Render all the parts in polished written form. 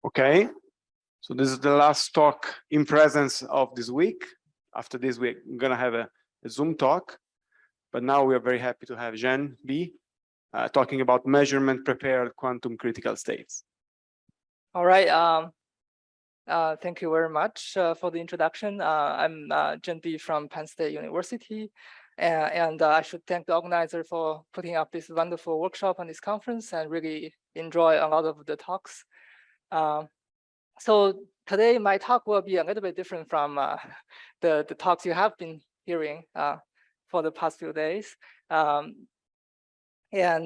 Okay, so this is the last talk in presence of this week. After this, we're gonna have a Zoom talk, but now we are very happy to have Zhen Bi talking about measurement prepared quantum critical states. All right. Thank you very much for the introduction. I'm Zhen Bi from Penn State University, and I should thank the organizer for putting up this wonderful workshop and this conference, and really enjoy a lot of the talks. So today my talk will be a little bit different from the talks you have been hearing for the past few days. And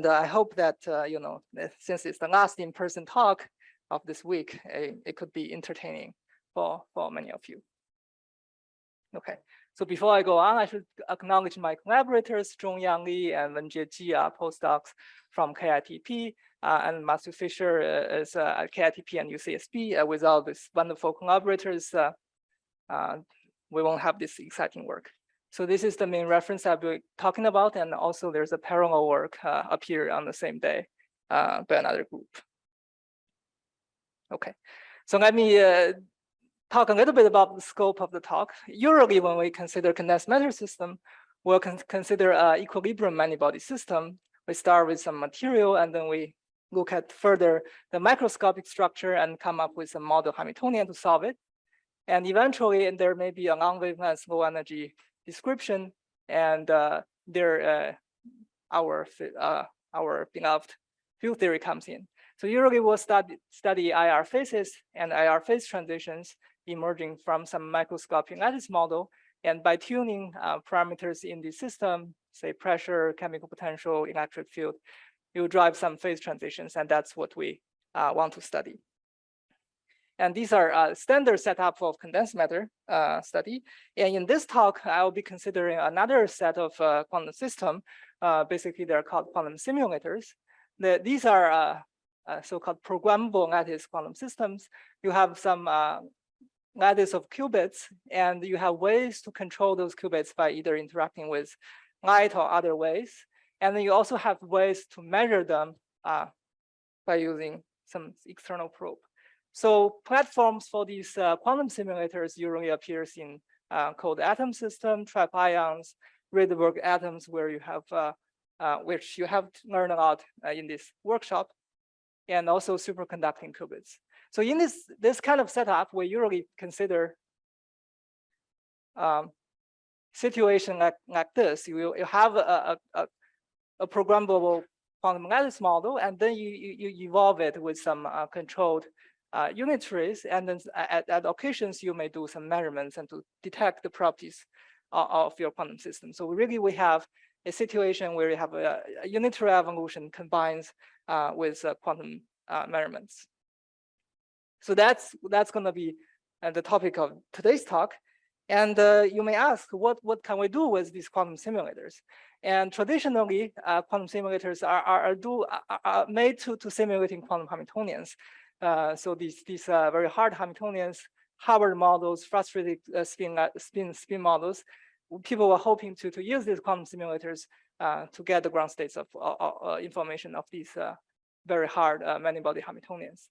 I hope that, you know, since it's the last in-person talk of this week, it could be entertaining for many of you. Okay, so before I go on, I should acknowledge my collaborators, Zhongyang Li and Wenjie Ji, postdocs from KITP, and Matthew Fisher is at KITP and UCSB. Without these wonderful collaborators, we won't have this exciting work. So this is the main reference I'll be talking about, and also there's a parallel work up here on the same day by another group. Okay, so let me talk a little bit about the scope of the talk. Usually when we consider condensed matter system, we'll consider equilibrium many-body system. We start with some material, and then we look at further the microscopic structure and come up with a model Hamiltonian to solve it. And eventually, there may be a long wavelength, low energy description, and our beloved field theory comes in. So usually we'll study IR phases and IR phase transitions emerging from some microscopic lattice model, and by tuning parameters in the system, say pressure, chemical potential, electric field, you drive some phase transitions, and that's what we want to study. And these are standard setup of condensed matter study. And in this talk, I'll be considering another set of quantum system. Basically, they're called quantum simulators. These are so-called programmable lattice quantum systems. You have some lattice of qubits, and you have ways to control those qubits by either interacting with light or other ways. And then you also have ways to measure them by using some external probe. So platforms for these quantum simulators usually appears in cold atom system, trap ions, Rydberg atoms, where you have which you have learned a lot in this workshop, and also superconducting qubits. So in this kind of setup, we usually consider situation like this. You have a programmable quantum lattice model, and then you evolve it with some controlled unitaries, and then at occasions you may do some measurements and to detect the properties of your quantum system. So really we have a situation where you have a unitary evolution combines with quantum measurements. So that's going to be the topic of today's talk. And you may ask, what can we do with these quantum simulators? And traditionally, quantum simulators are made to simulating quantum Hamiltonians. So these very hard Hamiltonians, Hubbard models, frustrated spin models, people were hoping to use these quantum simulators to get the ground states of information of these very hard many-body Hamiltonians.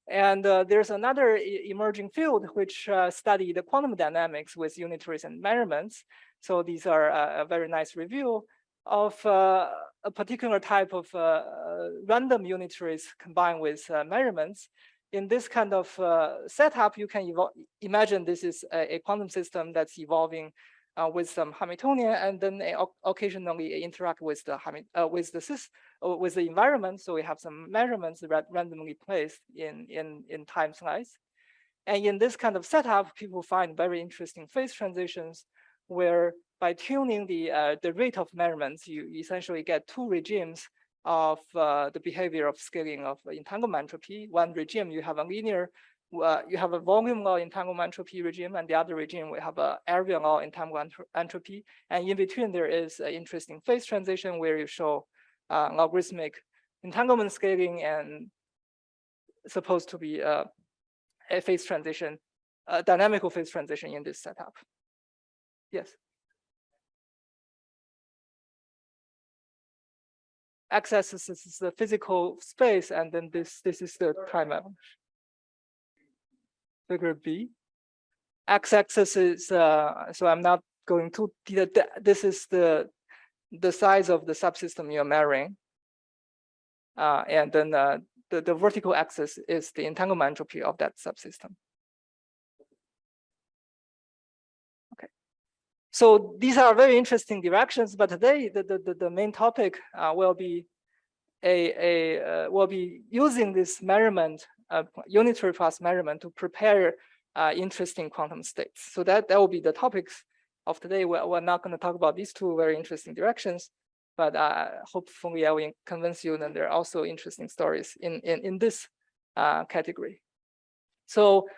And there's another emerging field which study the quantum dynamics with unitaries and measurements. So these are a very nice review of a particular type of random unitaries combined with measurements. In this kind of setup, you can imagine this is a quantum system that's evolving with some Hamiltonian, and then occasionally interact with the environment. So we have some measurements randomly placed in time slice. And in this kind of setup, people find very interesting phase transitions, where by tuning the rate of measurements, you essentially get two regimes of the behavior of scaling of entanglement entropy. One regime, you have a linear, you have a volume law entanglement entropy regime, and the other regime, we have a area law entanglement entropy. And in between, there is an interesting phase transition where you show logarithmic entanglement scaling, and supposed to be a phase transition, a dynamical phase transition in this setup. Yes. X-axis is the physical space, and then this is the time evolution. figure B. X-axis is so I'm not going to this is the size of the subsystem you're measuring, and then the vertical axis is the entanglement entropy of that subsystem. Okay, so these are very interesting directions, but today the main topic will be using this measurement, unitary class measurement, to prepare interesting quantum states. So that will be the topics of today. We're not going to talk about these two very interesting directions, but hopefully I will convince you that there are also interesting stories in this category. So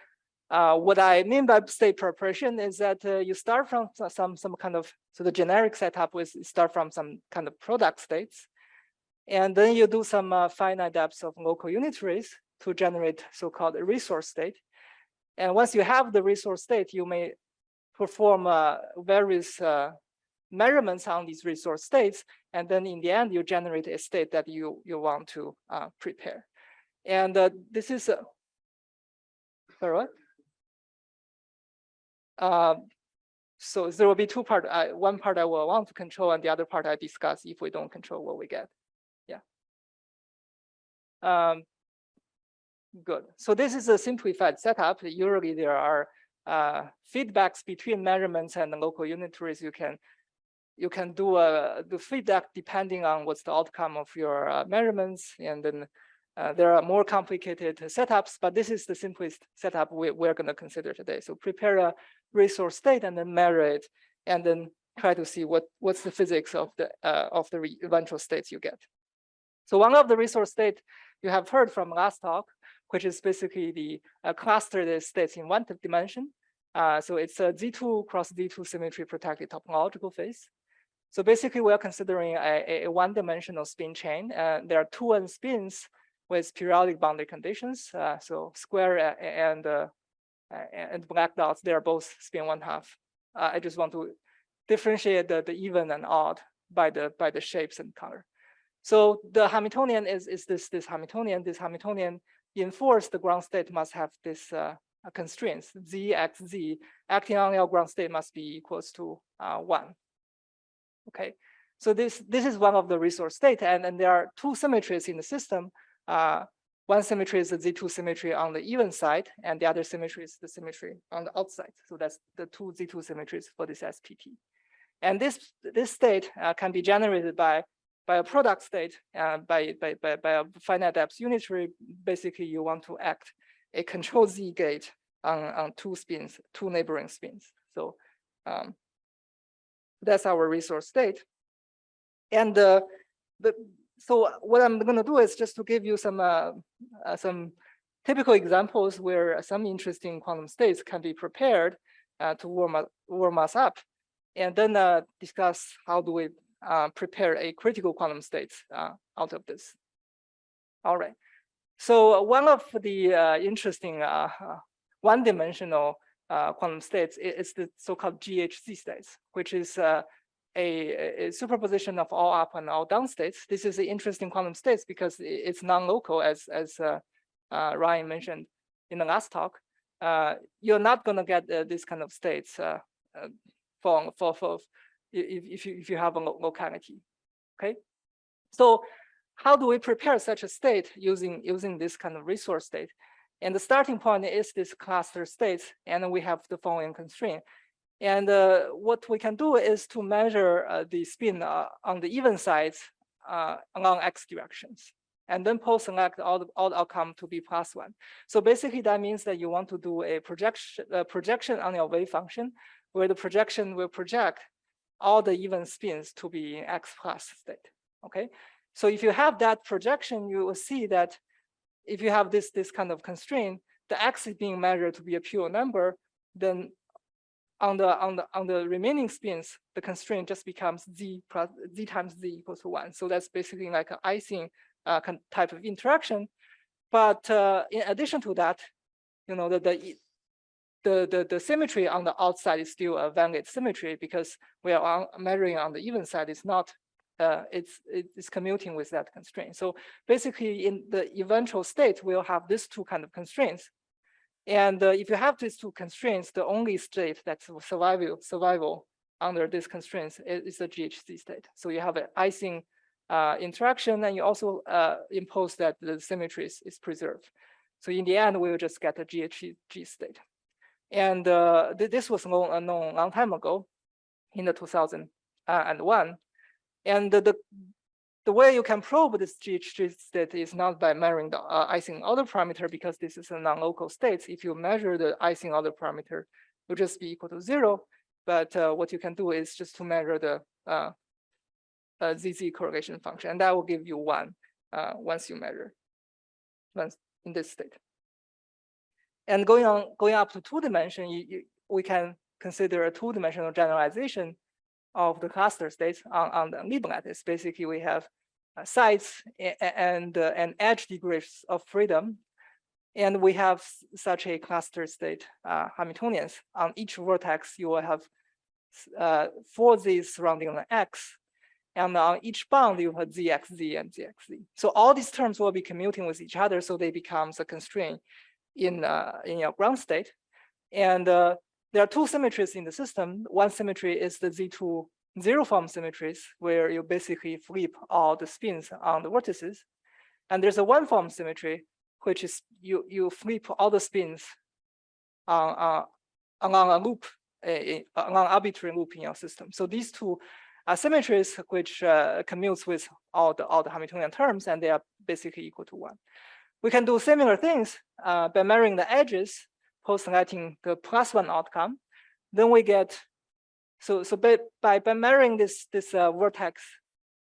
what I mean by state preparation is that you start from some kind of, so the generic setup was start from some kind of product states, and then you do some finite depths of local unitaries to generate so-called resource state. And once you have the resource state, you may perform various measurements on these resource states, and then in the end, you generate a state that you want to prepare. And this is sorry, what? So there will be two parts. One part I will want to control, and the other part I discuss if we don't control what we get. Yeah. Good. So this is a simplified setup. Usually there are feedbacks between measurements and the local unitaries. You can do the feedback depending on what's the outcome of your measurements, and then there are more complicated setups, but this is the simplest setup we're going to consider today. So prepare a resource state and then measure it, and then try to see what's the physics of the eventual states you get. So one of the resource state you have heard from last talk, which is basically the clustered states in one dimension. So it's a Z2 cross Z2 symmetry protected topological phase. So basically, we're considering a one-dimensional spin chain. There are two n spins with periodic boundary conditions. So square and black dots, they are both spin 1/2. I just want to differentiate the even and odd by the shapes and color. So the Hamiltonian is this Hamiltonian. This Hamiltonian enforce the ground state must have this constraints. Z x z acting on your ground state must be equals to 1. Okay, so this is one of the resource state, and there are two symmetries in the system. One symmetry is the Z2 symmetry on the even side, and the other symmetry is the symmetry on the outside. So that's the two Z2 symmetries for this SPT. And this state can be generated by a product state, by a finite depth unitary. Basically, you want to act a control Z gate on two spins, two neighboring spins. So that's our resource state. And so what I'm going to do is just to give you some typical examples where some interesting quantum states can be prepared to warm us up, and then discuss how do we prepare a critical quantum states out of this. All right. So one of the interesting one-dimensional quantum states is the so-called GHZ states, which is a superposition of all up and all down states. This is an interesting quantum states because it's non-local, as Ryan mentioned in the last talk. You're not going to get this kind of states if you have a locality. Okay, so how do we prepare such a state using this kind of resource state? And the starting point is this cluster states, and we have the following constraint. And what we can do is to measure the spin on the even sides along x directions, and then post-select all the outcome to be +1. So basically, that means that you want to do a projection on your wave function, where the projection will project all the even spins to be x plus state. Okay, so if you have that projection, you will see that if you have this kind of constraint, the x is being measured to be a pure number, then on the remaining spins, the constraint just becomes z times z equals to 1. So that's basically like an Ising type of interaction. But in addition to that, you know, the symmetry on the outside is still a Van-Gate symmetry because we are measuring on the even side. It's not. It's commuting with that constraint. So basically, in the eventual state, we'll have these two kind of constraints. And if you have these two constraints, the only state that's survival under these constraints is the GHZ state. So you have an Ising interaction, and you also impose that the symmetry is preserved. So in the end, we will just get a GHG state. And this was known a long time ago, in the 2001. And the way you can probe this GHG state is not by measuring the Ising order parameter, because this is a non-local state. If you measure the Ising order parameter, it will just be equal to 0. But what you can do is just to measure the ZZ correlation function, and that will give you 1 once you measure once in this state. And going up to 2 dimension, we can consider a 2-dimensional generalization of the cluster states on the Lieb lattice. Basically, we have sites and edge degrees of freedom, and we have such a cluster state Hamiltonians. On each vertex, you will have 4 z's surrounding an x, and on each bound, you have zxz and zxz. So all these terms will be commuting with each other, so they become a constraint in your ground state. And there are 2 symmetries in the system. One symmetry is the Z2 zero form symmetries, where you basically flip all the spins on the vertices. And there's a 1 form symmetry, which is you flip all the spins along a loop, along arbitrary loop in your system. So these 2 are symmetries which commutes with all the Hamiltonian terms, and they are basically equal to 1. We can do similar things by measuring the edges, postulating the +1 outcome. Then we get, so by measuring this vertex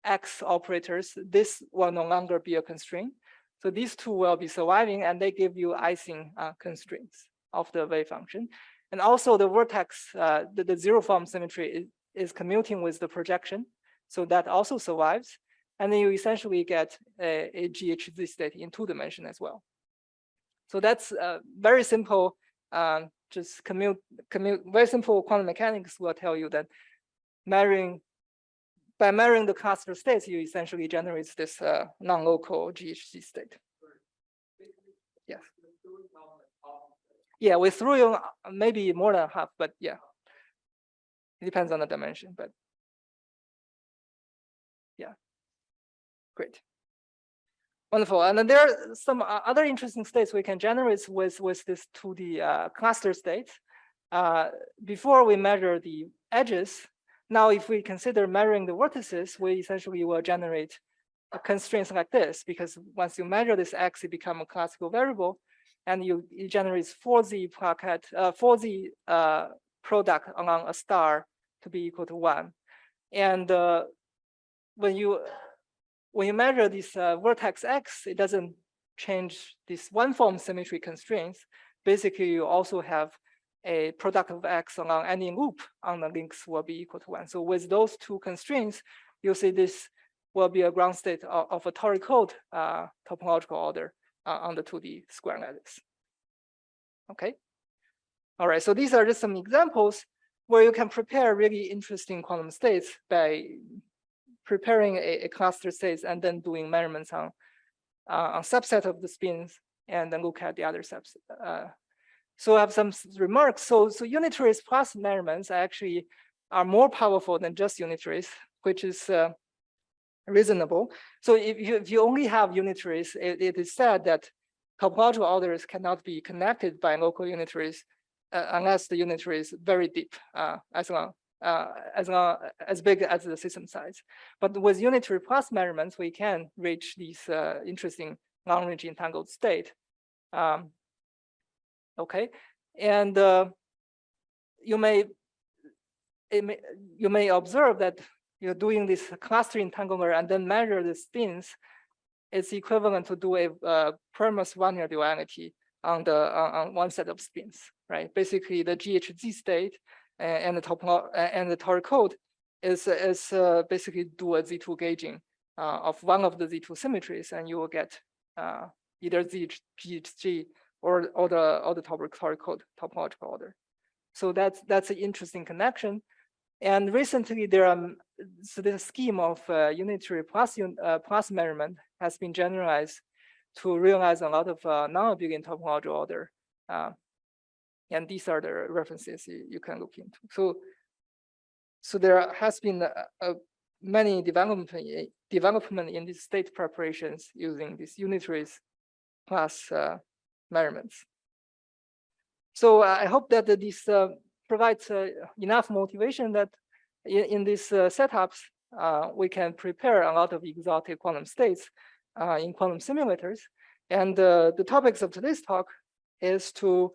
X operators, this will no longer be a constraint. So these 2 will be surviving, and they give you Ising constraints of the wave function. And also the vertex, the zero form symmetry is commuting with the projection. So that also survives. And then you essentially get a GHZ state in 2 dimension as well. So that's very simple, just commute, very simple quantum mechanics will tell you that by measuring the cluster states, you essentially generate this non-local GHZ state. Yes. Yeah, we threw in maybe more than half, but yeah, it depends on the dimension, but yeah, great. Wonderful. And then there are some other interesting states we can generate with this 2D cluster states. Before we measure the edges, now if we consider measuring the vertices, we essentially will generate constraints like this, because once you measure this X, it becomes a classical variable, and it generates 4Z pocket, 4Z product along a star to be equal to 1. And when you measure this vertex X, it doesn't change this 1 form symmetry constraints. Basically, you also have a product of X along any loop on the links will be equal to 1. So with those 2 constraints, you'll see this will be a ground state of a toric code topological order on the 2D square lattice. Okay. All right. So these are just some examples where you can prepare really interesting quantum states by preparing a cluster states and then doing measurements on subset of the spins and then look at the other subset. So I have some remarks. So unitaries plus measurements actually are more powerful than just unitaries, which is reasonable. So if you only have unitaries, it is said that topological orders cannot be connected by local unitaries unless the unitary is very deep, as big as the system size. But with unitary plus measurements, we can reach these interesting long-range entangled state. Okay, and you may observe that you're doing this cluster entanglement and then measure the spins. It's equivalent to do a Permus linear duality on one set of spins, right? Basically, the GHZ state and the toric code is basically do a Z2 gauging of one of the Z2 symmetries, and you will get either GHG or the toric code topological order. So that's an interesting connection. And recently, this scheme of unitary plus measurement has been generalized to realize a lot of non-abelian topological order And these are the references you can look into. So there has been many development in these state preparations using these unitaries plus measurements. So I hope that this provides enough motivation that in these setups, we can prepare a lot of exotic quantum states in quantum simulators. And the topics of today's talk is to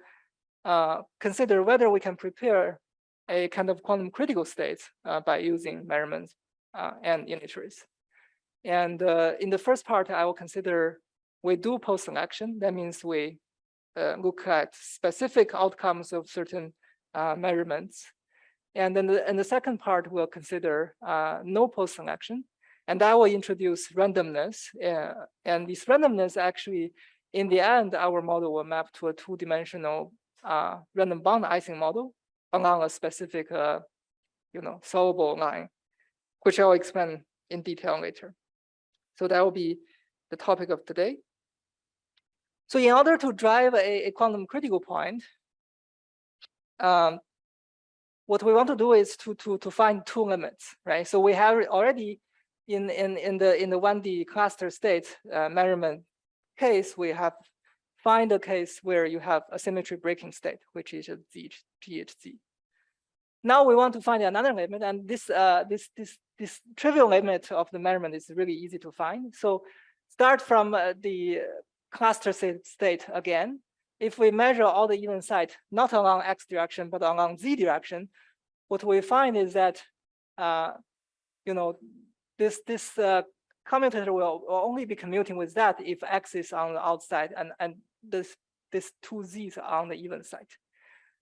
consider whether we can prepare a kind of quantum critical states by using measurements and unitaries. And in the first part, I will consider we do post-selection. That means we look at specific outcomes of certain measurements. And then in the second part, we'll consider no post-selection. And I will introduce randomness. And this randomness actually, in the end, our model will map to a two-dimensional random bound Ising model along a specific solvable line, which I'll explain in detail later. So that will be the topic of today. So in order to drive a quantum critical point, what we want to do is to find two limits, right? So we have already in the 1D cluster state measurement case, we have find a case where you have a symmetry breaking state, which is a GHZ. Now we want to find another limit, and this trivial limit of the measurement is really easy to find. So start from the cluster state again. If we measure all the even site, not along x direction, but along z direction, what we find is that this commutator will only be commuting with that if x is on the outside and this two z's are on the even side.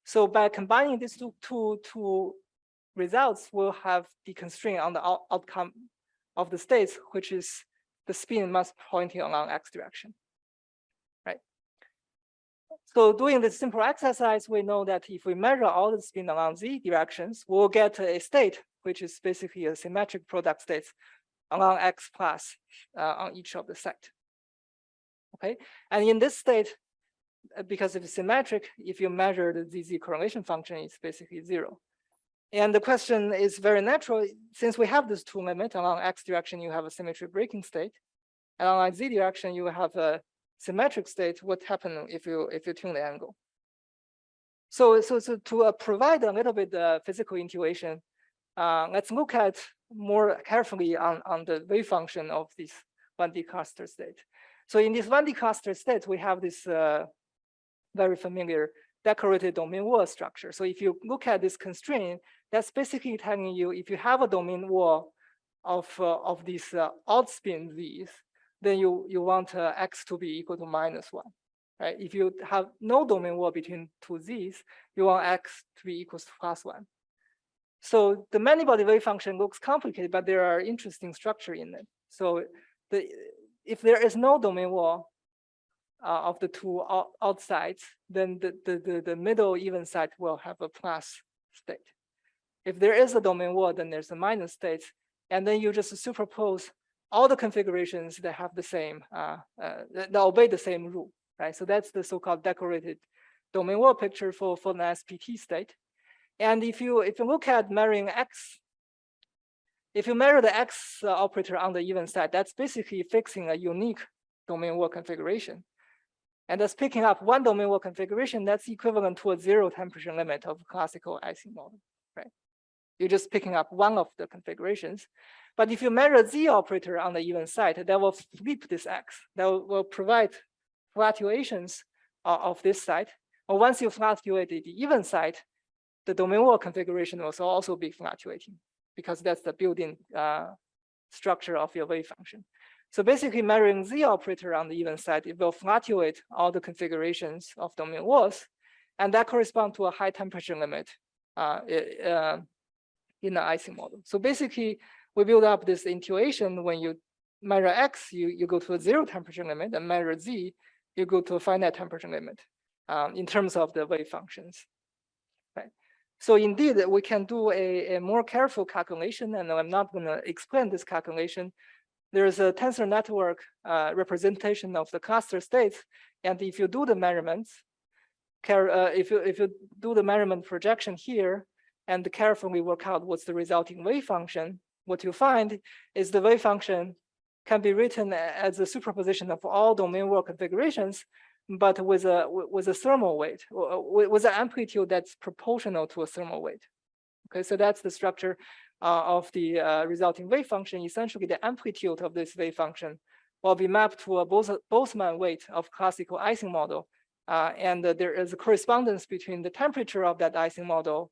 So by combining these two results, we'll have the constraint on the outcome of the states, which is the spin must pointing along x direction, right? So doing this simple exercise, we know that if we measure all the spin along z directions, we'll get a state which is basically a symmetric product states along x plus on each of the site. Okay, and in this state, because it's symmetric, if you measure the ZZ correlation function, it's basically 0. And the question is very natural. Since we have this two limit, along x direction, you have a symmetry breaking state. And along z direction, you have a symmetric state. What happens if you tune the angle? So to provide a little bit physical intuition, let's look at more carefully on the wave function of this 1D cluster state. So in this 1D cluster state, we have this very familiar decorated domain wall structure. So if you look at this constraint, that's basically telling you if you have a domain wall of these odd spin z's, then you want x to be equal to -1, right? If you have no domain wall between two z's, you want x to be equals to +1. So the many-body wave function looks complicated, but there are interesting structure in it. So if there is no domain wall of the two outsides, then the middle even side will have a plus state. If there is a domain wall, then there's a minus state, and then you just superpose all the configurations that have the same, that obey the same rule, right? So that's the so-called decorated domain wall picture for an SPT state. And if you look at measuring x, if you measure the x operator on the even side, that's basically fixing a unique domain wall configuration. And that's picking up one domain wall configuration that's equivalent to a 0 temperature limit of classical Ising model, right? You're just picking up one of the configurations. But if you measure z operator on the even side, that will flip this x. That will provide fluctuations of this side. Or once you fluctuate the even side, the domain wall configuration will also be fluctuating because that's the built-in structure of your wave function. So basically measuring z operator on the even side, it will fluctuate all the configurations of domain walls, and that corresponds to a high temperature limit in the Ising model. So basically, we build up this intuition when you measure x, you go to a 0 temperature limit, and measure z, you go to a finite temperature limit in terms of the wave functions. Right. So indeed, we can do a more careful calculation, and I'm not going to explain this calculation. There's a tensor network representation of the cluster states, and if you do the measurements, if you do the measurement projection here and carefully work out what's the resulting wave function, what you find is the wave function can be written as a superposition of all domain world configurations, but with a thermal weight, with an amplitude that's proportional to a thermal weight. Okay, so that's the structure of the resulting wave function. Essentially, the amplitude of this wave function will be mapped to a Boltzmann weight of classical Ising model. And there is a correspondence between the temperature of that Ising model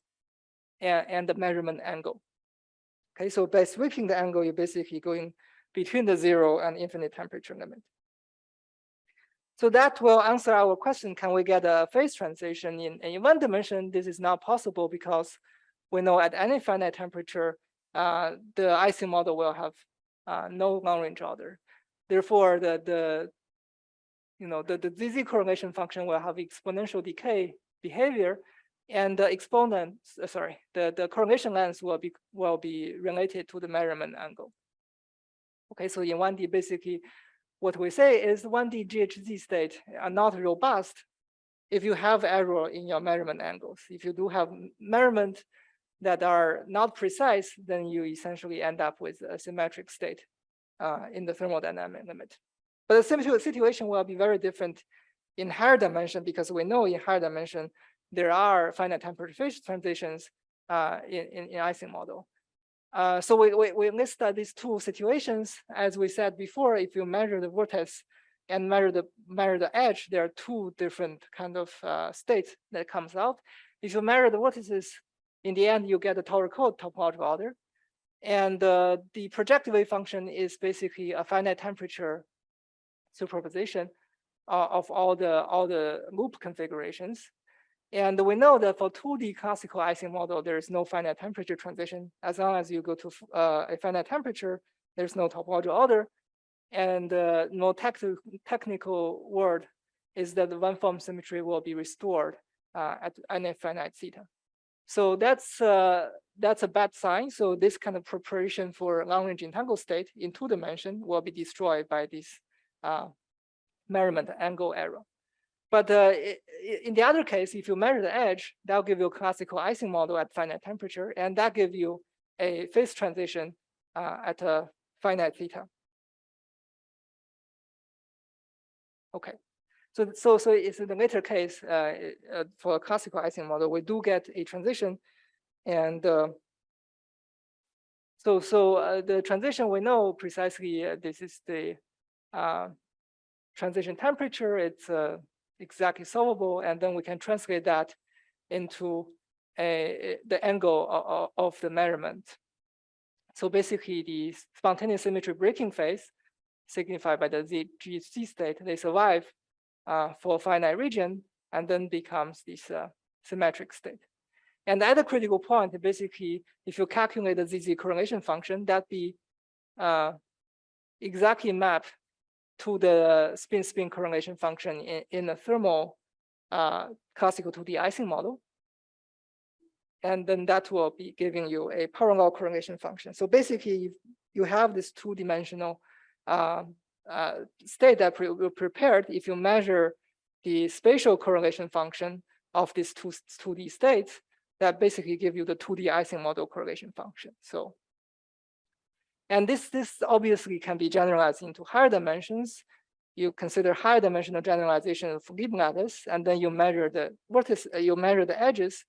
and the measurement angle. Okay, so by sweeping the angle, you're basically going between the 0 and infinite temperature limit. So that will answer our question, can we get a phase transition in one dimension? This is not possible because we know at any finite temperature, the Ising model will have no long-range order. Therefore, the ZZ correlation function will have exponential decay behavior, and the exponent, the correlation length will be related to the measurement angle. Okay, so in 1D, basically, what we say is 1D GHZ state are not robust if you have error in your measurement angles. If you do have measurement that are not precise, then you essentially end up with a symmetric state in the thermodynamic limit. But the situation will be very different in higher dimension, because we know in higher dimension there are finite temperature phase transitions in Ising model. So we list these two situations. As we said before, if you measure the vortex and measure the edge, there are two different kind of states that comes out. If you measure the vortices, in the end, you get a toric topological order. And the projected wave function is basically a finite temperature superposition of all the loop configurations. And we know that for 2D classical Ising model, there is no finite temperature transition. As long as you go to a finite temperature, there's no topological order. And more technical word is that the one-form symmetry will be restored at any finite theta. So that's a bad sign. So this kind of preparation for long-range entangled state in 2 dimension will be destroyed by this measurement angle error. But in the other case, if you measure the edge, that'll give you a classical Ising model at finite temperature, and that gives you a phase transition at a finite theta. Okay, so it's in the later case for a classical Ising model, we do get a transition, and the transition we know precisely. This is the transition temperature. It's exactly solvable, and then we can translate that into the angle of the measurement. So basically, the spontaneous symmetry breaking phase, signified by the GHZ state, they survive for a finite region and then becomes this symmetric state. And at a critical point, basically, if you calculate the ZZ correlation function, that be exactly mapped to the spin-spin correlation function in a thermal classical 2D Ising model. And then that will be giving you a parallel correlation function. So basically, you have this 2-dimensional state that we prepared. If you measure the spatial correlation function of these 2D states, that basically give you the 2D Ising model correlation function. So, and this obviously can be generalized into higher dimensions. You consider higher dimensional generalization of Lieb lattice, and then you measure the vortex, you measure the edges,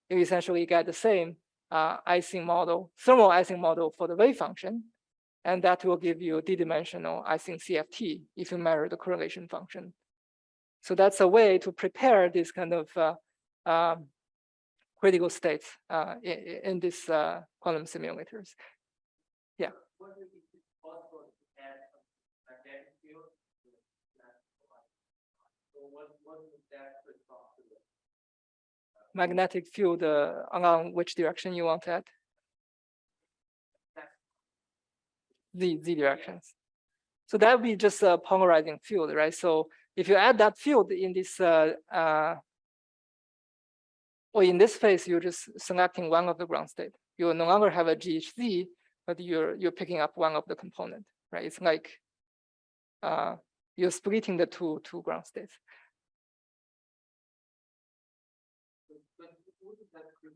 you essentially get the same Ising model, thermal Ising model for the wave function, and that will give you a D-dimensional Ising CFT if you measure the correlation function. So that's a way to prepare this kind of critical states in these quantum simulators. Yeah. Magnetic field along which direction you want to add? Z directions. So that would be just a polarizing field, right? So if you add that field in this, or in this phase, you're just selecting one of the ground state. You no longer have a GHZ, but you're picking up one of the component, right? It's like you're splitting the two ground states. So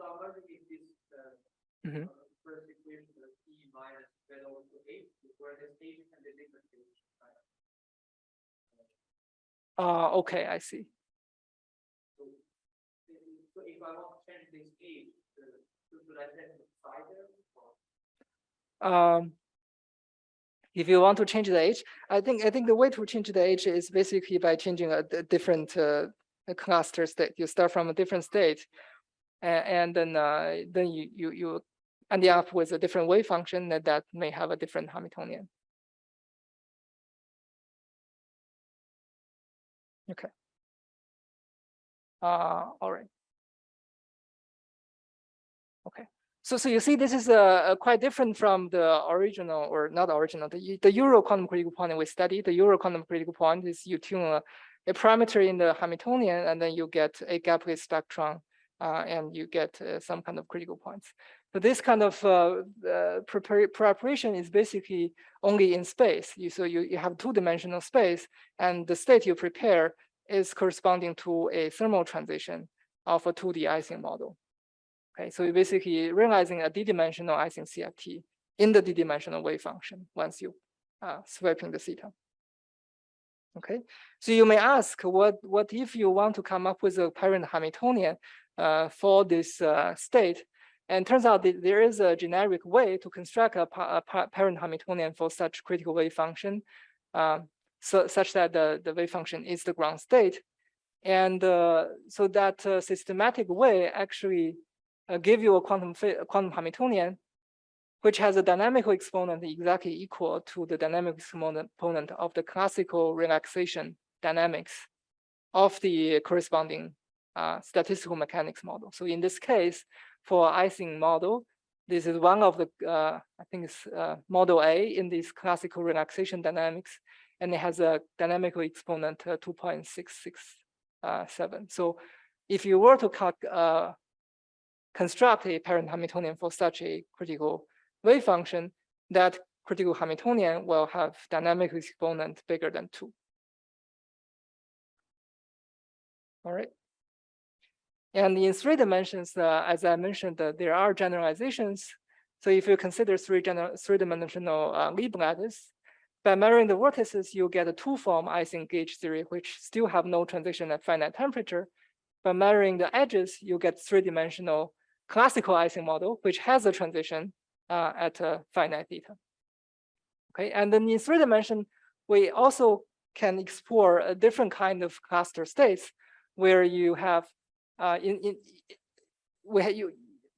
I'm wondering if this first equation of E minus Z over to H, where this H and the different H. Okay, I see. So if I want to change this H, should I set the psi there? If you want to change the H, I think the way to change the H is basically by changing a different cluster state. You start from a different state, and then you end up with a different wave function that may have a different Hamiltonian. Okay. All right. Okay. So you see, this is quite different from the original, or not original, the Euro quantum critical point we studied. The Euro quantum critical point is you tune a parameter in the Hamiltonian, and then you get a gapless spectrum, and you get some kind of critical points. So this kind of preparation is basically only in space. So you have two-dimensional space, and the state you prepare is corresponding to a thermal transition of a 2D Ising model. Okay, so you're basically realizing a d-dimensional Ising CFT in the d-dimensional wave function once you swapping the theta. Okay, so you may ask, what if you want to come up with a parent Hamiltonian for this state? And turns out that there is a generic way to construct a parent Hamiltonian for such critical wave function, such that the wave function is the ground state. And so that systematic way actually give you a quantum Hamiltonian, which has a dynamical exponent exactly equal to the dynamic exponent of the classical relaxation dynamics of the corresponding statistical mechanics model. So in this case, for Ising model, this is one of the, I think it's model A in this classical relaxation dynamics, and it has a dynamical exponent 2.667. So if you were to construct a parent Hamiltonian for such a critical wave function, that critical Hamiltonian will have dynamic exponent bigger than 2. All right. And in 3 dimensions, as I mentioned, there are generalizations. So if you consider three-dimensional Lieb lattice, by measuring the vortices, you get a 2-form Ising gauge theory, which still have no transition at finite temperature. By measuring the edges, you get 3-dimensional classical Ising model, which has a transition at finite theta. Okay, and then in 3 dimension, we also can explore a different kind of cluster states where you have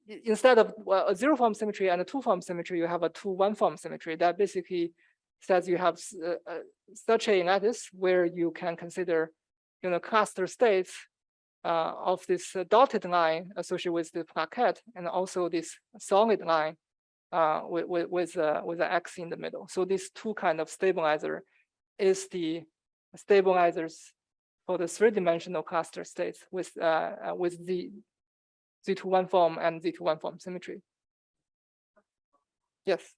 instead of a 0-form symmetry and a 2-form symmetry, you have a 2-1-form symmetry that basically says you have such a lattice where you can consider, cluster states of this dotted line associated with the plaquette, and also this solid line with an X in the middle. So these two kind of stabilizer is the stabilizers for the 3-dimensional cluster states with the Z2-1 form and Z2-1 form symmetry. Yes.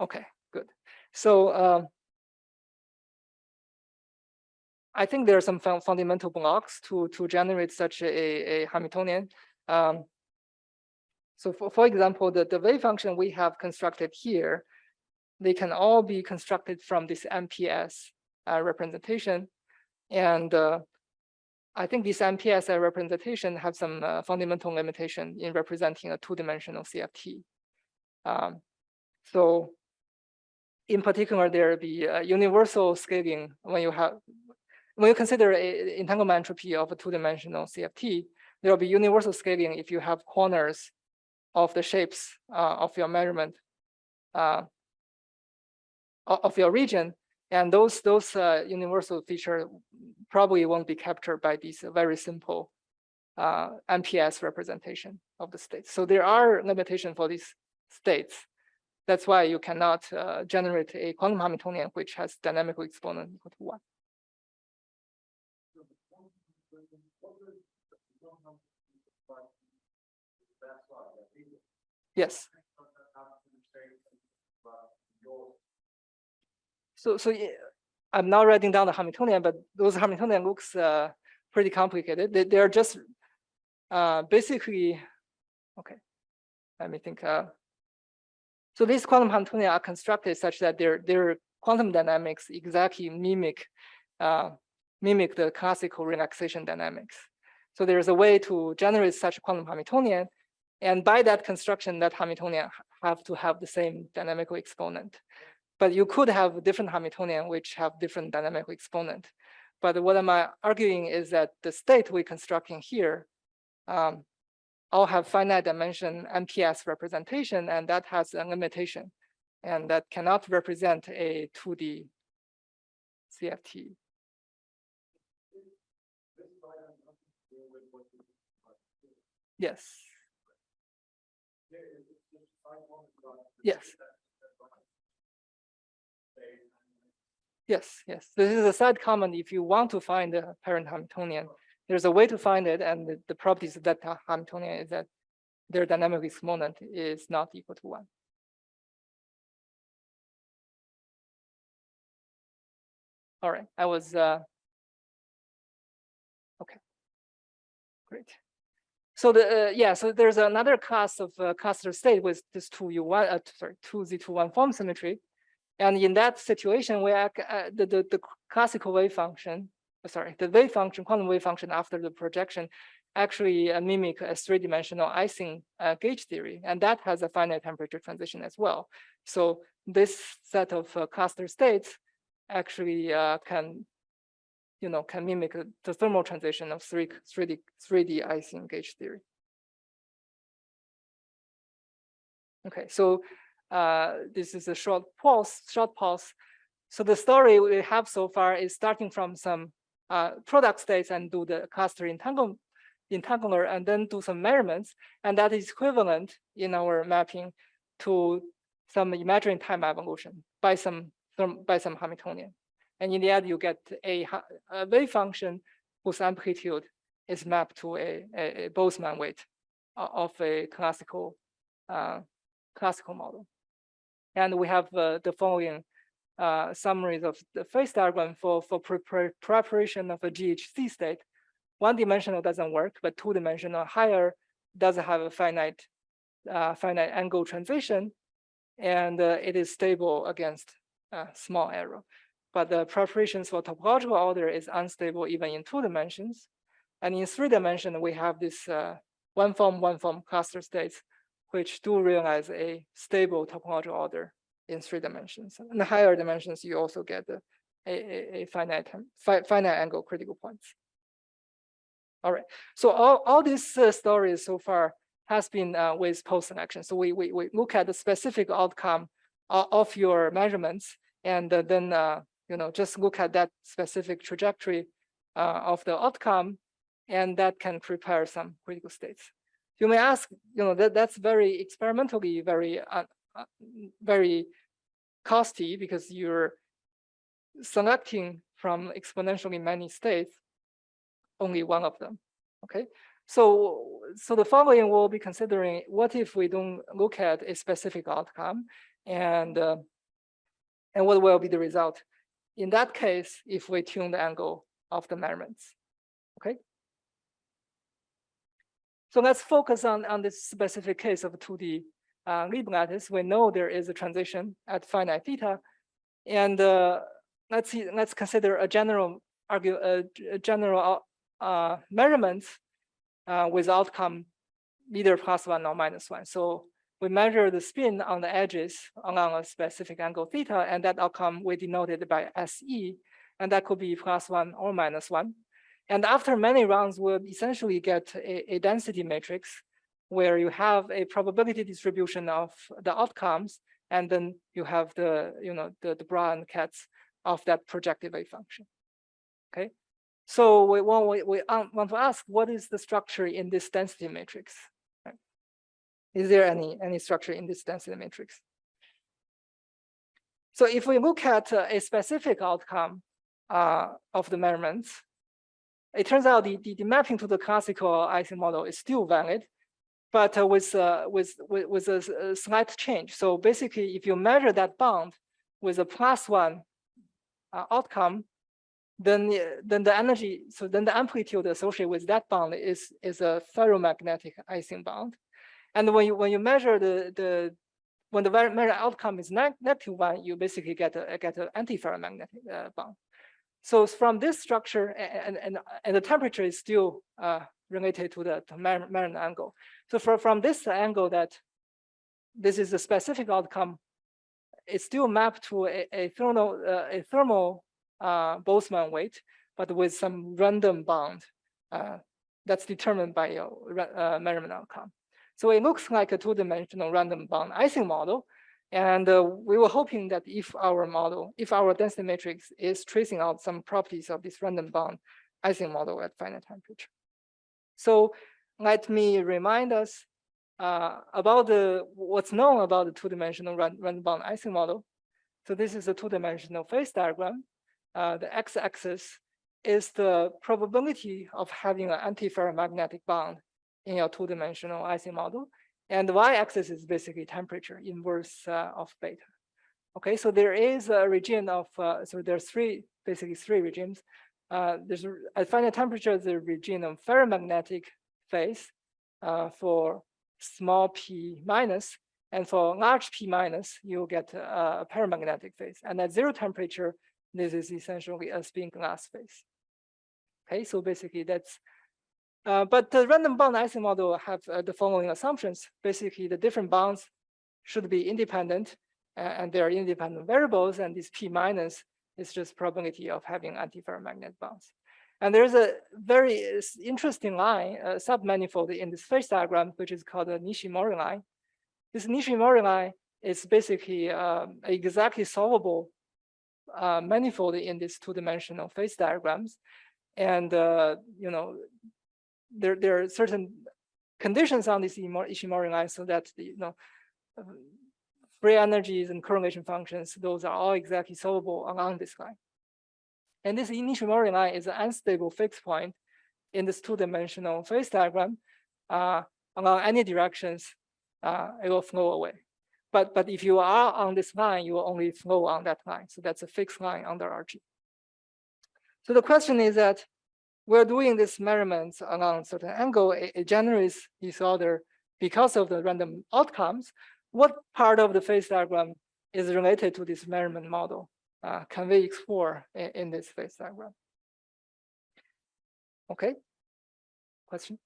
Okay, good. So I think there are some fundamental blocks to generate such a Hamiltonian. So for example, the wave function we have constructed here, they can all be constructed from this MPS representation. And I think this MPS representation have some fundamental limitation in representing a 2-dimensional CFT. So in particular, there will be universal scaling when you consider entanglement entropy of a 2-dimensional CFT. There will be universal scaling if you have corners of the shapes of your measurement of your region, and those universal features probably won't be captured by these very simple MPS representation of the states. So there are limitations for these states. That's why you cannot generate a quantum Hamiltonian which has dynamical exponent equal to 1. Yes. So yeah, I'm not writing down the Hamiltonian, but those Hamiltonian looks pretty complicated. They are just basically, okay, let me think. So these quantum Hamiltonian are constructed such that their quantum dynamics exactly mimic the classical relaxation dynamics. So there's a way to generate such a quantum Hamiltonian, and by that construction, that Hamiltonian have to have the same dynamical exponent. But you could have different Hamiltonian which have different dynamical exponent. But what am I arguing is that the state we're constructing here all have finite dimension MPS representation, and that has a limitation, and that cannot represent a 2D CFT. Yes. Yes. Yes, yes. This is a side comment. If you want to find the parent Hamiltonian, there's a way to find it, and the properties of that Hamiltonian is that their dynamic exponent is not equal to 1. All right, I was okay. Great. So so there's another class of cluster state with this 2Z21 form symmetry. And in that situation, where the classical wave function, the wave function, quantum wave function after the projection actually mimic a 3-dimensional Ising gauge theory, and that has a finite temperature transition as well. So this set of cluster states actually can mimic the thermal transition of 3D Ising gauge theory. Okay, so this is a short pause. So the story we have so far is starting from some product states and do the cluster entangler and then do some measurements, and that is equivalent in our mapping to some imaginary time evolution by some Hamiltonian. And in the end, you get a wave function whose amplitude is mapped to a Boltzmann weight of a classical model. And we have the following summaries of the phase diagram for preparation of a GHC state. 1-dimensional doesn't work, but 2-dimensional higher does have a finite angle transition, and it is stable against small error. But the preparations for topological order is unstable even in 2 dimensions. And in 3 dimensions, we have this one form cluster states, which do realize a stable topological order in 3 dimensions. In the higher dimensions, you also get a finite angle critical points. All right. So all these stories so far has been with post-selection. So we look at the specific outcome of your measurements, and then just look at that specific trajectory of the outcome, and that can prepare some critical states. You may ask, that's very experimentally very costly, because you're selecting from exponentially many states only one of them. Okay, so the following we'll be considering: what if we don't look at a specific outcome, and what will be the result in that case if we tune the angle of the measurements? Okay. So let's focus on this specific case of a 2D Lieb lattice. We know there is a transition at finite theta, and let's consider a general measurements with outcome either +1 or -1. So we measure the spin on the edges along a specific angle theta, and that outcome we denoted by SE, and that could be +1 or -1. And after many rounds, we'll essentially get a density matrix where you have a probability distribution of the outcomes, and then you have the bra and Katz of that projective wave function. Okay, so we want to ask, what is the structure in this density matrix? Right? Is there any structure in this density matrix? So if we look at a specific outcome of the measurements, it turns out the mapping to the classical Ising model is still valid, but with a slight change. So basically, if you measure that bound with a +1 outcome, then the energy, so then the amplitude associated with that bound is a ferromagnetic Ising bound. And when you measure when the measured outcome is -1, you basically get an antiferromagnetic bound. So from this structure, and the temperature is still related to the Marin angle. So from this angle, that this is a specific outcome, it's still mapped to a thermal Boltzmann weight, but with some random bound that's determined by your measurement outcome. So it looks like a two-dimensional random bound Ising model. And we were hoping that if our density matrix is tracing out some properties of this random bound Ising model at finite temperature. So let me remind us about what's known about the two-dimensional random bound Ising model. So this is a two-dimensional phase diagram. The x-axis is the probability of having an antiferromagnetic bound in your two-dimensional Ising model. And the y-axis is basically temperature, inverse of beta. Okay, so there is a region of, so there's basically three regimes. There's at finite temperature, the region of ferromagnetic phase for small p minus, and for large p minus, you'll get a paramagnetic phase. And at zero temperature, this is essentially a spin glass phase. Okay, so basically that's, but the random bound Ising model have the following assumptions. Basically, the different bounds should be independent, and they are independent variables, and this p minus is just probability of having antiferromagnetic bounds. And there's a very interesting line, submanifold in this phase diagram, which is called the Nishimori line. This Nishimori line is basically exactly solvable manifold in these two-dimensional phase diagrams. And you know, there are certain conditions on this Ishimori line so that the free energies and correlation functions, those are all exactly solvable along this line. And this Ishimori line is an unstable fixed point in this two-dimensional phase diagram. Along any directions, it will flow away. But if you are on this line, you will only flow on that line. So that's a fixed line under RG. So the question is that we're doing these measurements along certain angle. It generates disorder because of the random outcomes. What part of the phase diagram is related to this measurement model? Can we explore in this phase diagram? Okay, question?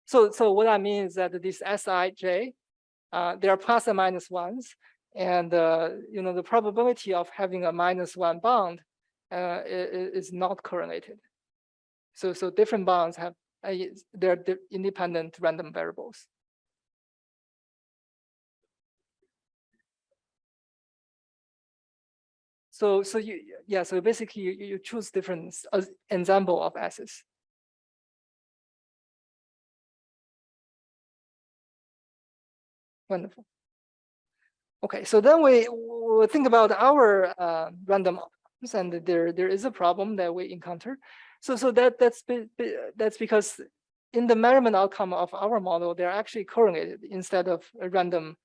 So what I mean is that this Sij, they are plus and minus ones, and the probability of having a -1 bound is not correlated. So different bounds have they're independent random variables. So basically you choose different ensemble of S's. Wonderful. Okay, so then we think about our random outcomes, and there is a problem that we encounter. So that's because in the measurement outcome of our model, they're actually correlated instead of random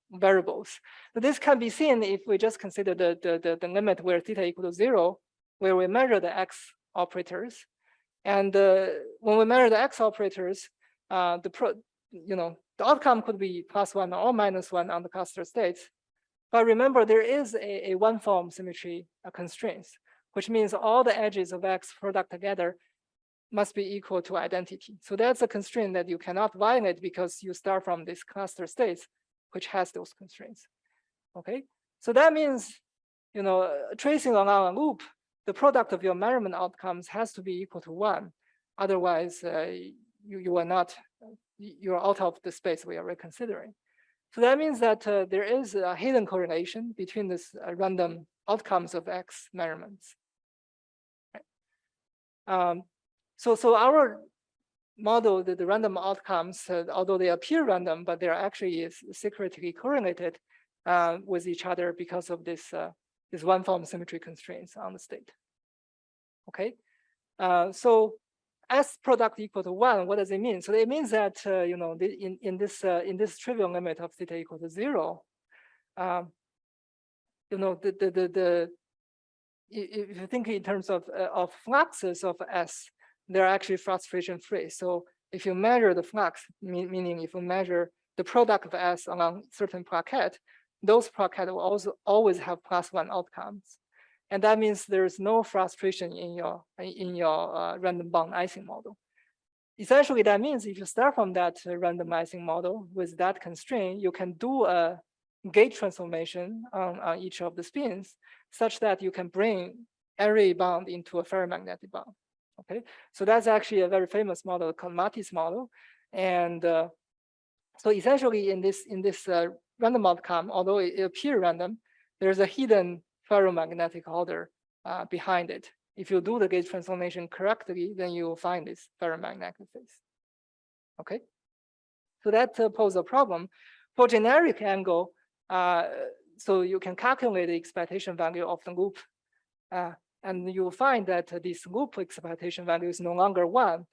variables. So this can be seen if we just consider the limit where theta equal to 0, where we measure the x operators, and when we measure the x operators, the outcome could be +1 or -1 on the cluster states. But remember, there is a one-form symmetry constraints, which means all the edges of X product together must be equal to identity. So that's a constraint that you cannot violate because you start from this cluster states, which has those constraints. Okay, so that means, tracing along a loop, the product of your measurement outcomes has to be equal to 1. Otherwise, you're out of the space we are considering. So that means that there is a hidden correlation between this random outcomes of X measurements. Right. So our model, the random outcomes, although they appear random, but they're actually secretly correlated with each other because of this one-form symmetry constraints on the state. Okay, so S product equal to 1, what does it mean? So it means that you know, in this trivial limit of theta equal to 0, you know, if you think in terms of fluxes of S, they're actually frustration free. So if you measure the flux, meaning if you measure the product of S along certain plaquette, those plaquettes will also always have +1 outcomes. And that means there's no frustration in your random bound Ising model. Essentially, that means if you start from that random Ising model with that constraint, you can do a gauge transformation on each of the spins such that you can bring every bound into a ferromagnetic bound. Okay, so that's actually a very famous model called Matisse model. And so essentially in this random outcome, although it appears random, there's a hidden ferromagnetic order behind it. If you do the gauge transformation correctly, then you will find this ferromagnetic phase. Okay, so that poses a problem. For generic angle, so you can calculate the expectation value of the loop, and you will find that this loop expectation value is no longer 1,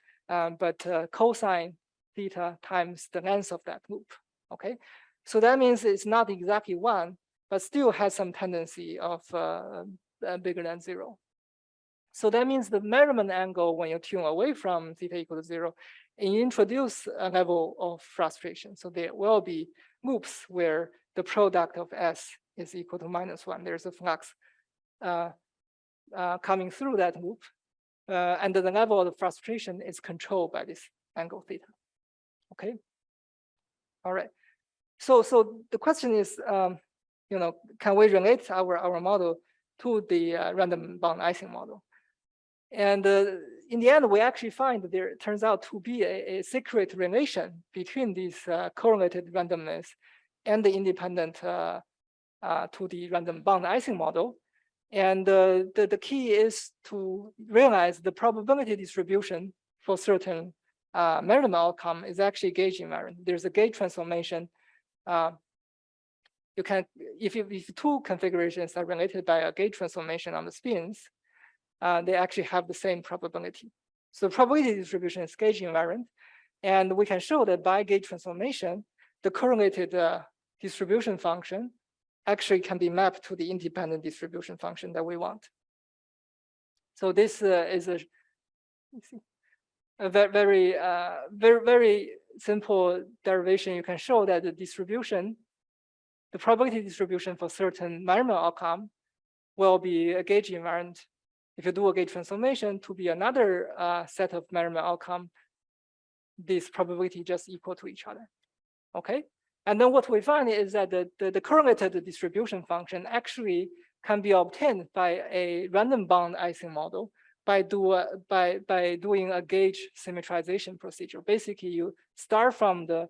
but cosine theta times the length of that loop. Okay, so that means it's not exactly 1, but still has some tendency of bigger than 0. So that means the measurement angle when you tune away from theta equal to 0, you introduce a level of frustration. So there will be loops where the product of S is equal to -1. There's a flux coming through that loop, and the level of the frustration is controlled by this angle theta. Okay. All right. So the question is, you know, can we relate our model to the random bound Ising model? And in the end, we actually find that there turns out to be a secret relation between these correlated randomness and the independent to the random bound Ising model. And the key is to realize the probability distribution for certain measurement outcome is actually gauge invariant. There's a gauge transformation. You can, if two configurations are related by a gauge transformation on the spins, they actually have the same probability. So probability distribution is gauge invariant, and we can show that by gauge transformation, the correlated distribution function actually can be mapped to the independent distribution function that we want. So this is a very simple derivation. You can show that the distribution, the probability distribution for certain measurement outcome will be a gauge invariant. If you do a gauge transformation to be another set of measurement outcome, this probability just equal to each other. Okay, and then what we find is that the correlated distribution function actually can be obtained by a random bound Ising model by doing a gauge symmetrization procedure. Basically, you start from the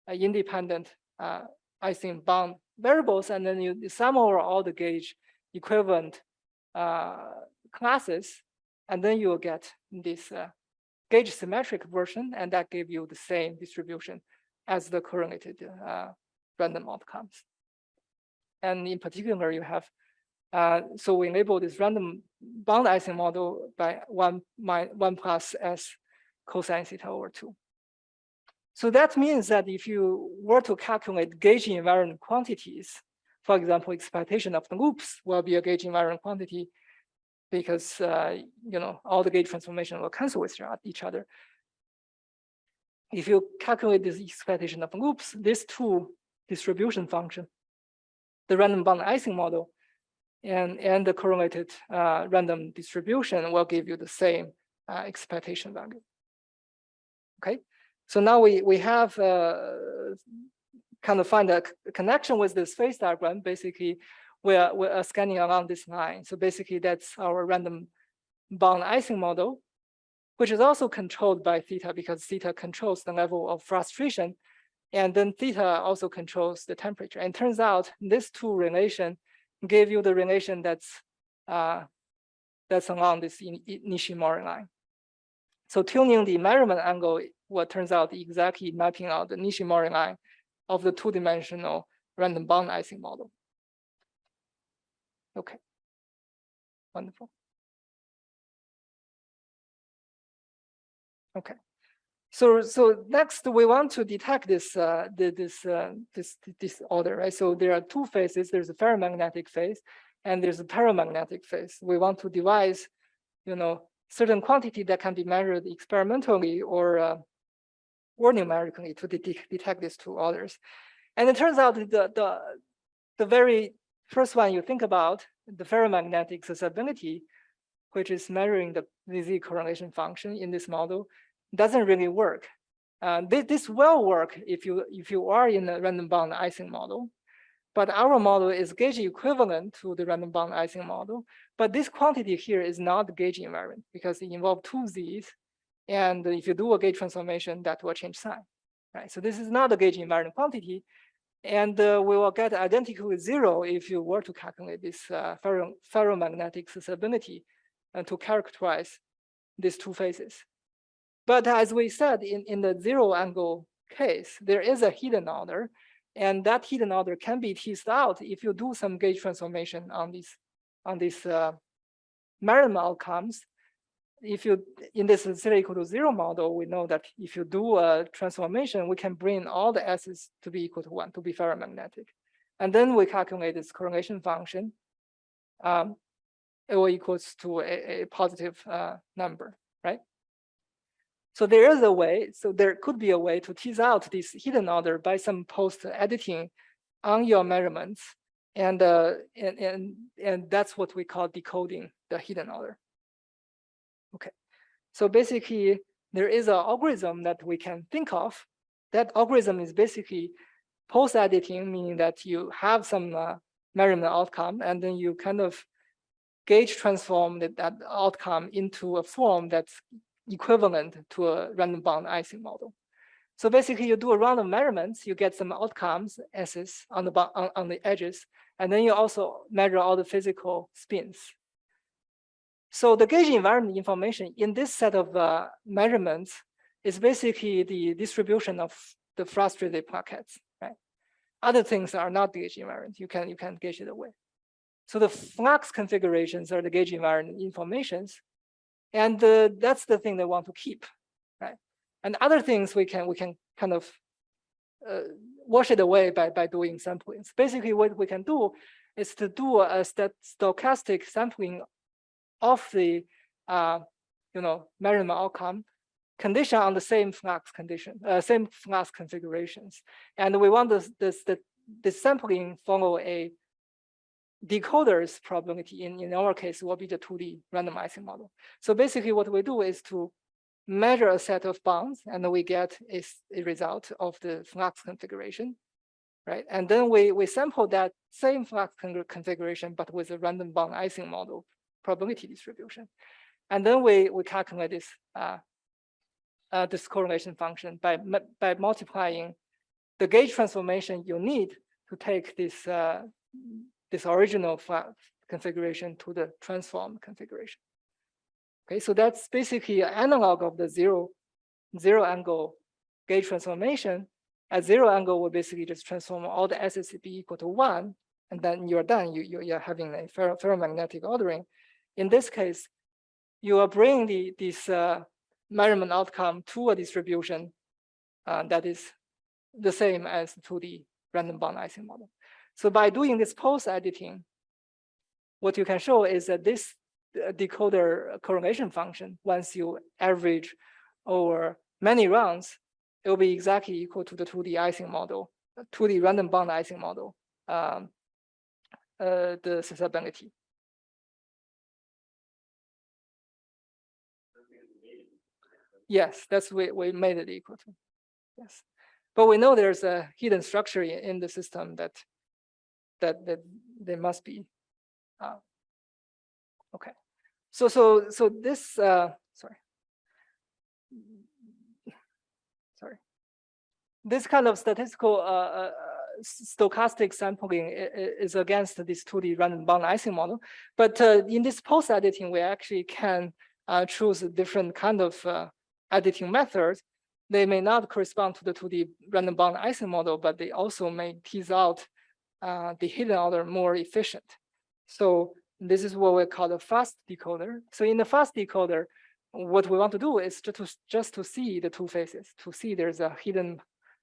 independent Ising bound variables, and then you sum over all the gauge equivalent classes, and then you will get this gauge symmetric version, and that gives you the same distribution as the correlated random outcomes. And in particular, you have, so we enable this random bound Ising model by 1 plus S cosine theta over 2. So that means that if you were to calculate gauge invariant quantities, for example, expectation of the loops will be a gauge invariant quantity because you know, all the gauge transformation will cancel with each other. If you calculate this expectation of loops, these two distribution function, the random bound Ising model and the correlated random distribution will give you the same expectation value. Okay, so now we have kind of find a connection with this phase diagram. Basically, we're scanning along this line. So basically, that's our random bound Ising model, which is also controlled by theta because theta controls the level of frustration, and then theta also controls the temperature. And it turns out these two relation give you the relation that's along this Nishimori line. So tuning the measurement angle, what turns out exactly mapping out the Nishimori line of the two-dimensional random bound Ising model. Okay, wonderful. Okay. So next we want to detect this order, right? So there are two phases. There's a ferromagnetic phase, and there's a paramagnetic phase. We want to devise, certain quantity that can be measured experimentally or numerically to detect these two orders. And it turns out the very first one you think about, the ferromagnetic susceptibility, which is measuring the Z correlation function in this model, doesn't really work. This will work if you are in a random bound Ising model, but our model is gauge equivalent to the random bound Ising model. But this quantity here is not gauge invariant because it involves two Z's, and if you do a gauge transformation, that will change sign, right? So this is not a gauge invariant quantity, and we will get identical 0 if you were to calculate this ferromagnetic susceptibility and to characterize these two phases. But as we said, in the zero angle case, there is a hidden order, and that hidden order can be teased out if you do some gauge transformation on these Merriam outcomes. If you, in this zeta equal to 0 model, we know that if you do a transformation, we can bring all the S's to be equal to 1, to be ferromagnetic. And then we calculate this correlation function. It will equals to a positive number, right? So there is a way, so there could be a way to tease out this hidden order by some post editing on your measurements. And that's what we call decoding the hidden order. Okay, so basically there is an algorithm that we can think of. That algorithm is basically post editing, meaning that you have some measurement outcome, and then you kind of gauge transform that outcome into a form that's equivalent to a random bound Ising model. So basically you do a round of measurements, you get some outcomes, S's on the edges, and then you also measure all the physical spins. So the gauge environment information in this set of measurements is basically the distribution of the frustrated plaquettes, right? Other things are not gauge invariant. You can gauge it away. So the flux configurations are the gauge invariant informations, and that's the thing they want to keep, right? And other things we can kind of wash it away by doing samplings. Basically, what we can do is to do a stochastic sampling of the measurement outcome condition on the same flux condition, same flux configurations, and we want the sampling follow a decoder's probability. In our case, will be the 2D random Ising model. So basically, what we do is to measure a set of bounds, and then we get a result of the flux configuration, right? And then we sample that same flux configuration, but with a random bound Ising model probability distribution, and then we calculate this this correlation function by multiplying the gauge transformation you need to take this this original configuration to the transformed configuration. Okay, so that's basically an analog of the zero angle gauge transformation. At 0 angle, we basically just transform all the S's to be equal to 1, and then you're done. You're having a ferromagnetic ordering. In this case, you are bringing this measurement outcome to a distribution that is the same as to the random bound Ising model. So by doing this post editing, what you can show is that this decoder correlation function, once you average over many rounds, it will be exactly equal to the 2D Ising model, 2D random bound Ising model, the susceptibility. Yes, that's we made it equal to. Yes, but we know there's a hidden structure in the system that there must be. Okay, so this sorry, this kind of statistical stochastic sampling is against this 2D random bound Ising model, but in this post editing, we actually can choose a different kind of editing methods. They may not correspond to the 2D random bound Ising model, but they also may tease out the hidden order more efficient. So this is what we call the fast decoder. So in the fast decoder, what we want to do is just to see the two phases, to see there's a hidden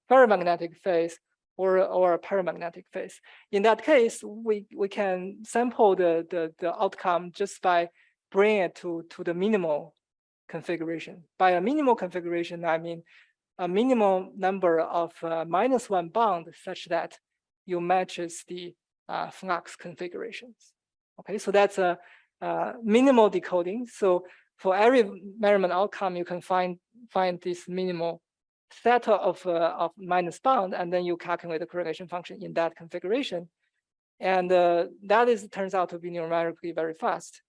ferromagnetic phase or a paramagnetic phase. In that case, we can sample the outcome just by bringing it to the minimal configuration. By a minimal configuration, I mean a minimum number of -1 bond such that you matches the flux configurations. Okay, so that's a minimal decoding. So for every measurement outcome, you can find this minimal set of minus bound, and then you calculate the correlation function in that configuration. And that turns out to be numerically very fast.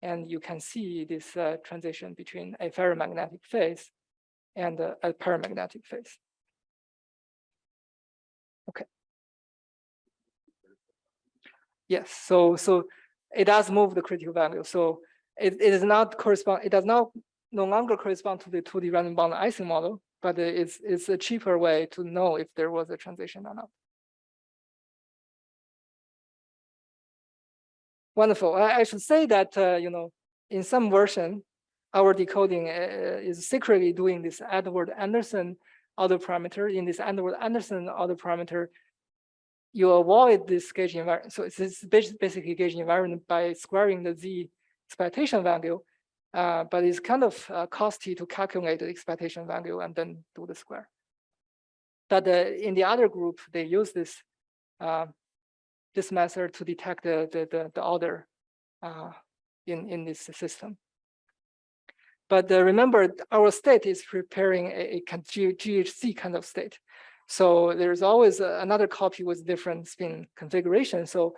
And you can see this transition between a ferromagnetic phase and a paramagnetic phase. Okay. Yes, so it does move the critical value. So it does not correspond. It does not no longer correspond to the 2D random bound Ising model, but it's a cheaper way to know if there was a transition or not. Wonderful. I should say that in some version, our decoding is secretly doing this Edward-Anderson autoparameter. In this Edward-Anderson autoparameter, you avoid this gauge environment. So it's basically gauge environment by squaring the Z expectation value, but it's kind of costly to calculate the expectation value and then do the square. But in the other group, they use this this method to detect the order in this system. But remember, our state is preparing a GHC kind of state. So there's always another copy with different spin configuration. So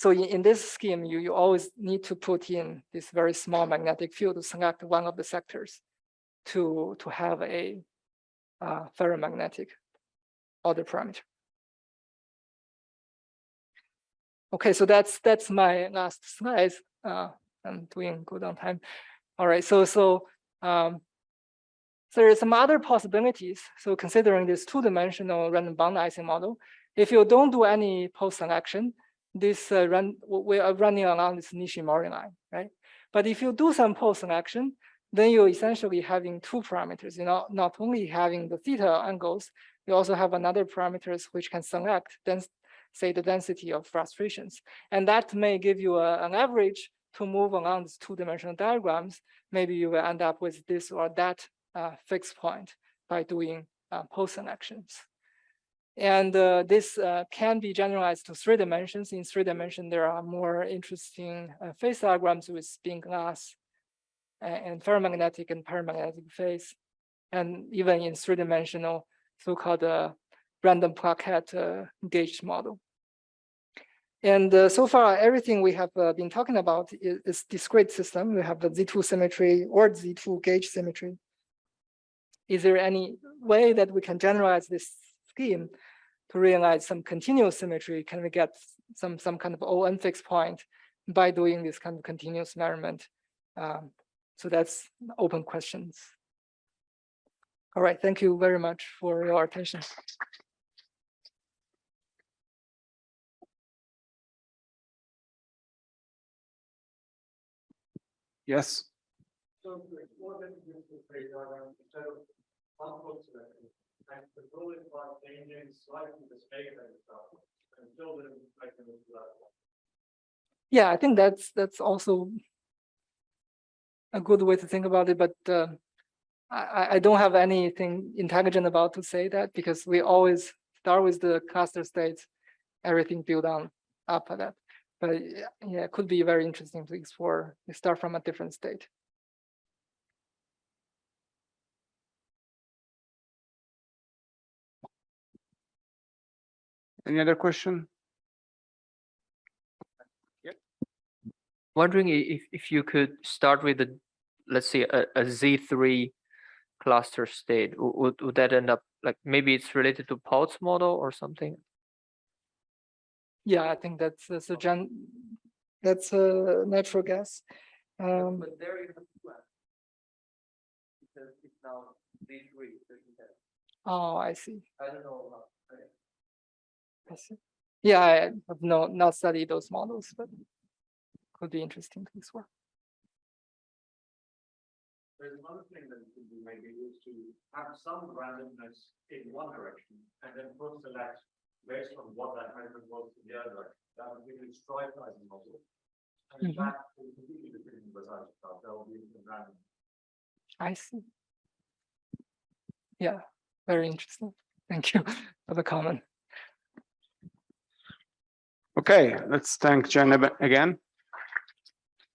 in this scheme, you always need to put in this very small magnetic field to select one of the sectors to have a ferromagnetic order parameter. Okay, so that's my last slide. I'm doing good on time. All right, so there are some other possibilities. So considering this two-dimensional random bound Ising model, if you don't do any post-selection, this we are running along this Nishimori line, right? But if you do some post-selection, then you're essentially having two parameters. Not only having the theta angles, you also have another parameters which can select, then say the density of frustrations, and that may give you an average to move along these two-dimensional diagrams. Maybe you will end up with this or that fixed point by doing post-selections. And this can be generalized to 3 dimensions. In 3 dimensions, there are more interesting phase diagrams with spin glass and ferromagnetic and paramagnetic phase, and even in 3-dimensional so-called random plaquette gauge model. And so far, everything we have been talking about is discrete system. We have the Z2 symmetry or Z2 gauge symmetry. Is there any way that we can generalize this scheme to realize some continuous symmetry? Can we get some kind of ON fixed point by doing this kind of continuous measurement? So that's open questions. All right, thank you very much for your attention. Yes. So more than just the phase diagram, instead of one post-selection, and control it by changing slightly the space and stuff, and build it like in this level. Yeah, I think that's also a good way to think about it, but I don't have anything intelligent about to say that, because we always start with the cluster states, everything built on up of that. But yeah, it could be very interesting to explore. We start from a different state. Any other question? Wondering if you could start with a, let's say, a Z3 cluster state. Would that end up like, maybe it's related to Paul's model or something? Yeah, I think that's a natural guess. But there you have two because it's now Z3. Oh, I see. I don't know. I see. Yeah, I have not studied those models, but could be interesting to explore. There's another thing that could be maybe is to have some randomness in one direction and then put select based on what that measurement was in the other direction. That would give you a stripe Ising model. And that is completely different results. That will be random. I see. Yeah, very interesting. Thank you for the comment. Okay, let's thank Zhen again.